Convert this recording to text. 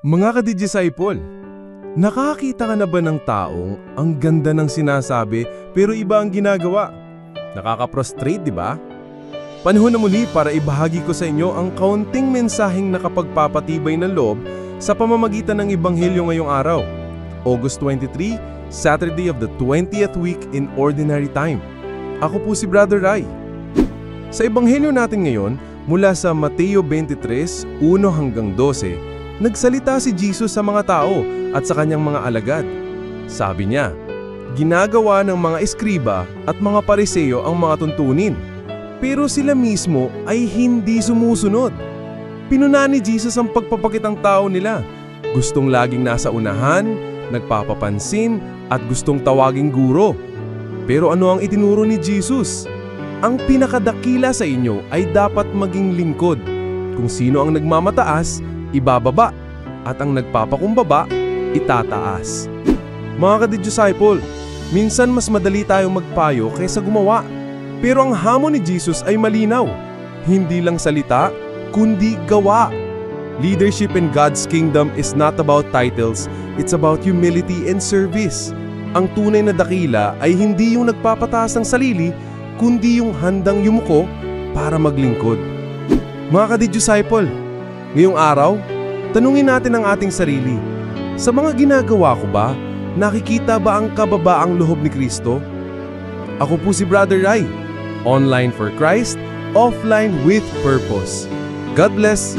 Mga ka-disciple, nakakita ka na ba ng taong ang ganda ng sinasabi pero iba ang ginagawa? Nakaka-prostrate, di ba? Panahon na muli para ibahagi ko sa inyo ang kaunting mensaheng nakapagpapatibay ng loob sa pamamagitan ng Ebanghelyo ngayong araw, August 23, Saturday of the 20th week in Ordinary Time. Ako po si Brother Rai. Sa Ebanghelyo natin ngayon, mula sa Mateo 23, 1 hanggang 12, nagsalita si Jesus sa mga tao at sa kanyang mga alagad. Sabi niya, ginagawa ng mga eskriba at mga pariseo ang mga tuntunin, pero sila mismo ay hindi sumusunod. Pinuna ni Jesus ang pagpapakitang tao nila. Gustong laging nasa unahan, nagpapapansin at gustong tawaging guro. Pero ano ang itinuro ni Jesus? Ang pinakadakila sa inyo ay dapat maging lingkod. Kung sino ang nagmamataas, ibababa, at ang nagpapakumbaba, itataas. Mga ka-disciple, minsan mas madali tayong magpayo kaysa gumawa. Pero ang hamon ni Jesus ay malinaw. Hindi lang salita, kundi gawa. Leadership in God's kingdom is not about titles, it's about humility and service. Ang tunay na dakila ay hindi yung nagpapataas ng sarili, kundi yung handang yumuko para maglingkod. Mga ka-disciple, ngayong araw, tanungin natin ang ating sarili. Sa mga ginagawa ko ba, nakikita ba ang kababaang loob ni Kristo? Ako po si Brother Rai. Online for Christ, offline with purpose. God bless!